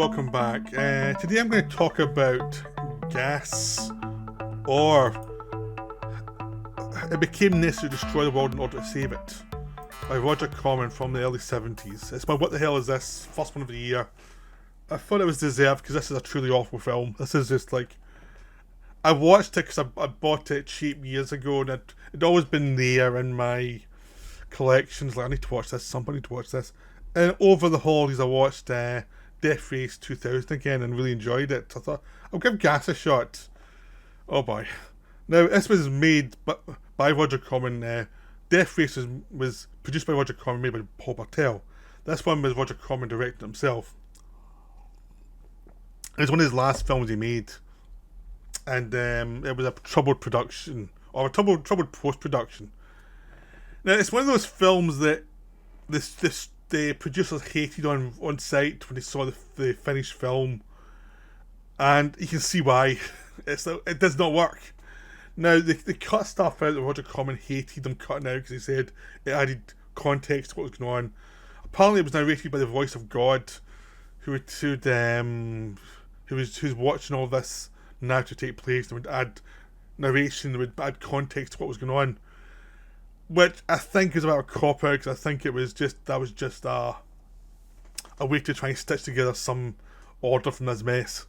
welcome back. Today I'm going to talk about Gas, or It Became Necessary to Destroy the World in Order to Save It, by Roger Corman from the early 70s. It's my What the Hell Is This? First one of the year. I thought it was deserved because this is a truly awful film. This is just like... I watched it because I bought it cheap years ago, and it'd always been there in my collections. Like, I need to watch this, somebody need to watch this. And over the holidays I watched Death Race 2000 again and really enjoyed it. So I thought, I'll give Gas a shot. Oh boy. Now, this was made by Roger Corman. Death Race was produced by Roger Corman, made by Paul Bartel. This one was Roger Corman directed himself. It was one of his last films he made. And it was a troubled production, or a troubled post-production. Now, it's one of those films that the producers hated on site when they saw the finished film, and you can see why. It does not work. Now, they cut stuff out that Roger Corman hated them cutting out because he said it added context to what was going on. Apparently, it was narrated by the voice of God, who's watching all this now to take place, and would add narration, that would add context to what was going on. Which I think is about a cop out, because I think that was just a way to try and stitch together some order from this mess.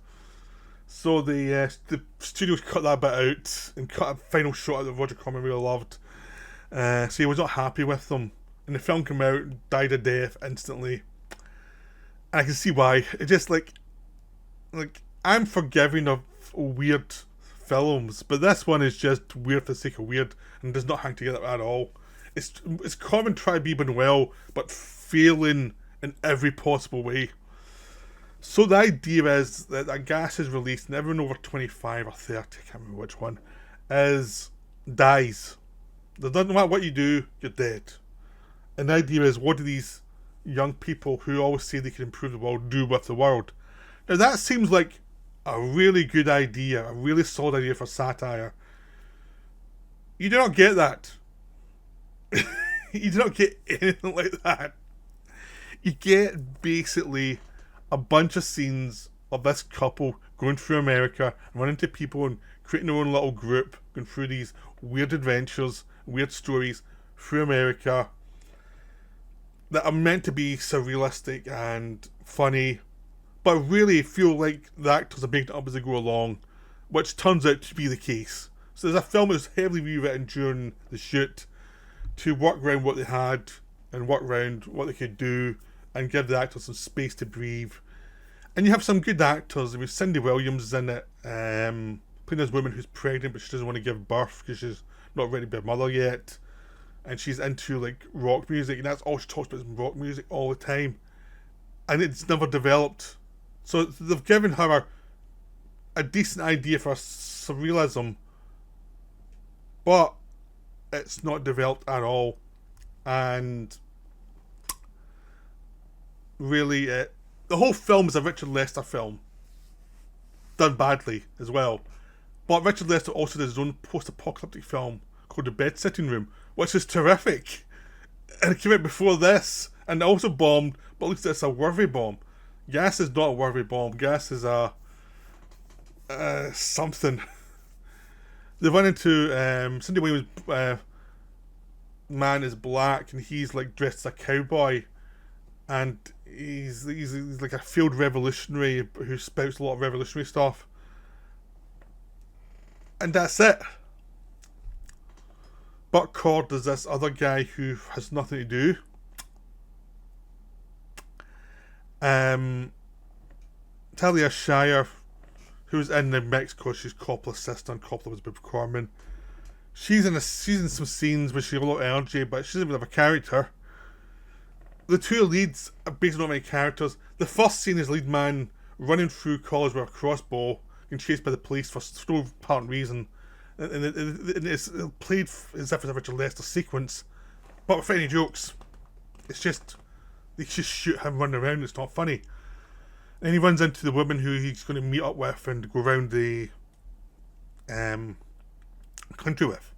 So the studios cut that bit out and cut a final shot that Roger Corman really loved. So he was not happy with them, and the film came out, died a death instantly. And I can see why. It just like I'm forgiving of weird films, but this one is just weird for the sake of weird and does not hang together at all. It's Corman trying to be Manuel, but failing in every possible way. So the idea is that a gas is released and everyone over 25 or 30, I can't remember which one, dies. It doesn't matter what you do, you're dead. And the idea is, what do these young people who always say they can improve the world do with the world? Now that seems like a really good idea, a really solid idea for satire. You do not get that. You do not get anything like that. You get basically a bunch of scenes of this couple going through America and running into people and creating their own little group, going through these weird adventures, weird stories through America that are meant to be surrealistic and funny, but really feel like the actors are making it up as they go along, which turns out to be the case. So there's a film that was heavily rewritten during the shoot to work around what they had and work around what they could do and give the actors some space to breathe. And you have some good actors. There was Cindy Williams is in it, playing this woman who's pregnant but she doesn't want to give birth because she's not ready to be a mother yet, and she's into like rock music, and that's all she talks about is rock music all the time, and it's never developed. So they've given her a decent idea for surrealism, but it's not developed at all. And really, the whole film is a Richard Lester film, done badly as well. But Richard Lester also did his own post-apocalyptic film called The Bed Sitting Room, which is terrific. And it came out before this, and it also bombed, but at least it's a worthy bomb. Gas is not a worthy bomb. Gas is a something. They run into Cindy Williams' man is black, and he's like dressed as a cowboy, and he's like a field revolutionary who spouts a lot of revolutionary stuff, and that's it. Buck Cord is this other guy who has nothing to do. Talia Shire, who's in the Mexico, she's Coppola's sister, and Coppola was with Corman. She's in some scenes where she has a lot of energy, but she doesn't really have a character. The two leads are basically not many characters. The first scene is lead man running through college with a crossbow, getting chased by the police for no apparent reason. And it's played as if it's a Richard Lester sequence, but without any jokes. It's just, they just shoot him running around, it's not funny. And he runs into the woman who he's going to meet up with and go around the country with.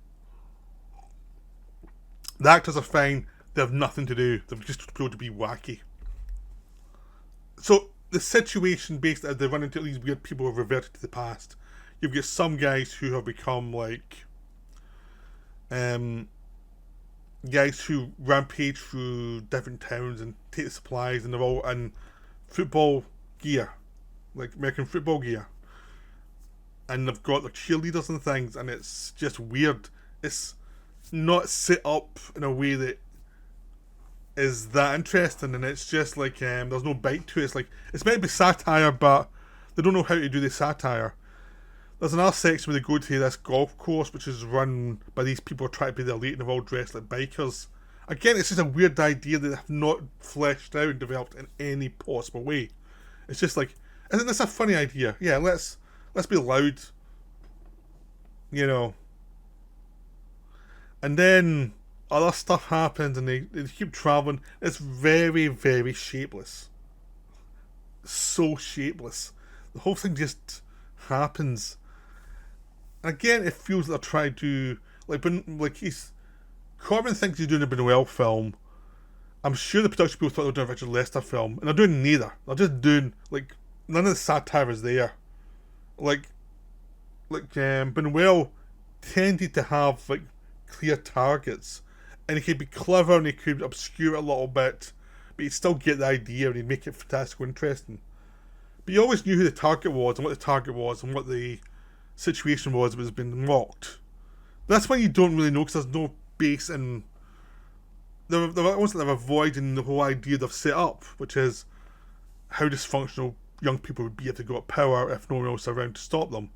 The actors are fine, they have nothing to do, they're just told to be wacky. So the situation based as they run into these weird people who have reverted to the past. You've got some guys who have become like guys who rampage through different towns and take the supplies, and they're all in football gear, like American football gear. And they've got their cheerleaders and things, and it's just weird. It's not set up in a way that is that interesting, and it's just like there's no bite to it. It's like it's meant to be satire, but they don't know how to do the satire. There's another section where they go to this golf course, which is run by these people who try to be the elite and they're all dressed like bikers. Again, it's just a weird idea that they have not fleshed out and developed in any possible way. It's just like, isn't this a funny idea? Yeah, let's be loud, you know. And then other stuff happens and they keep travelling. It's very, very shapeless. So shapeless. The whole thing just happens. And again, it feels like they're trying to Corman thinks he's doing a Benoit film. I'm sure the production people thought they were doing a Richard Lester film, and they're doing neither. They're just doing like none of the satire is there. Benoit tended to have like clear targets, and he could be clever and he could obscure it a little bit, but he'd still get the idea and he'd make it fantastically interesting. But you always knew who the target was and what the target was and what the situation was that was being mocked. That's why you don't really know, because there's no base in. They're almost like they're avoiding the whole idea they've set up, which is how dysfunctional young people would be if they got power if no one else around to stop them.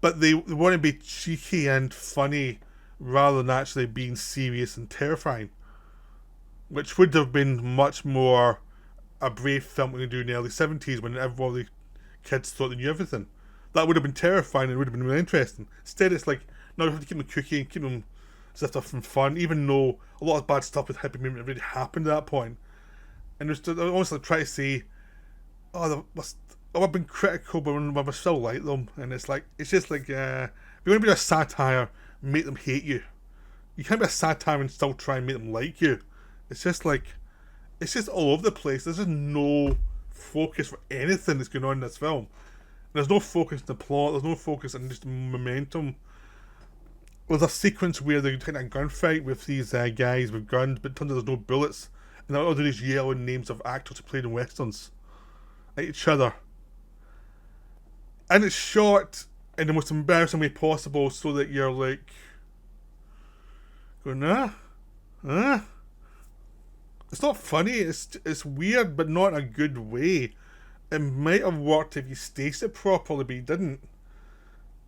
But they want to be cheeky and funny rather than actually being serious and terrifying, which would have been much more a brave film we could do in the early 70s when everybody kids thought they knew everything. That would have been terrifying and it would have been really interesting. Instead, it's like, no, we have to keep them cookie and keep them stuff and fun, even though a lot of bad stuff with hippie movement really happened at that point. And there's almost like try to say, I've been critical, but I still like them. And it's just like, if you want to be a satire, make them hate you. You can't be a satire and still try and make them like you. It's just all over the place. There's just no focus for anything that's going on in this film. There's no focus in the plot. There's no focus in just momentum. There's a sequence where they're taking a gunfight with these guys with guns, but it turns out there's no bullets, and they're all doing these yelling names of actors who played in westerns at each other. And it's shot in the most embarrassing way possible, so that you're like going, It's not funny. It's weird, but not in a good way. It might have worked if you staged it properly, but you didn't.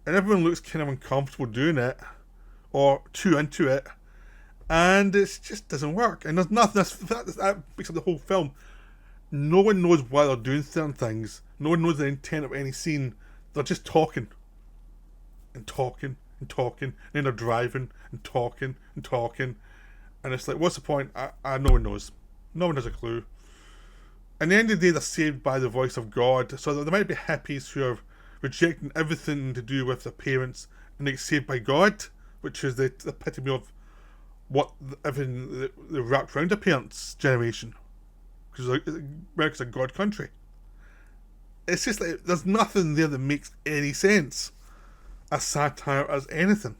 And everyone looks kind of uncomfortable doing it, or too into it, and it just doesn't work. And there's nothing that makes up the whole film. No one knows why they're doing certain things. No one knows the intent of any scene. They're just talking and talking and talking, and then they're driving and talking and talking, and it's like, what's the point? No one knows. No one has a clue. At the end of the day, they're saved by the voice of God. So there might be hippies who are rejecting everything to do with their parents, and they get saved by God, which is the epitome of what everything the wrapped around their parents' generation. Because America's a God country. It's just like there's nothing there that makes any sense as satire as anything.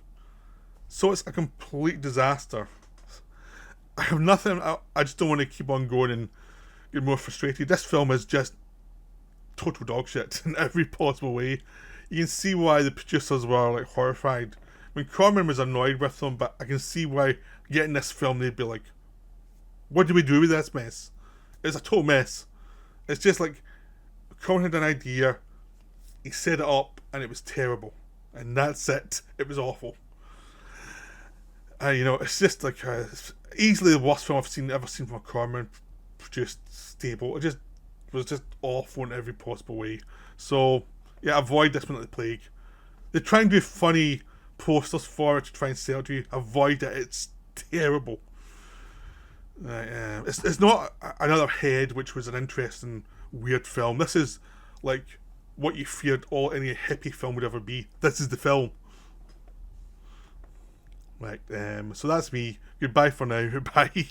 So it's a complete disaster. I have nothing. I just don't want to keep on going and get more frustrated. This film is just total dog shit in every possible way. You can see why the producers were like horrified. I mean, Corman was annoyed with them, but I can see why getting this film they'd be like, what do we do with this mess? It's a total mess. It's just like Corman had an idea, he set it up, and it was terrible. And that's it. It was awful. It's just like easily the worst film I've ever seen from a Corman produced stable. It just was just awful in every possible way. So yeah, avoid this one like the plague. They try and do funny posters for it to try and sell it to you. Avoid it. It's terrible. It's not another Head, which was an interesting weird film. This is like what you feared any hippie film would ever be. This is the film. Right, so that's me. Goodbye for now. Bye.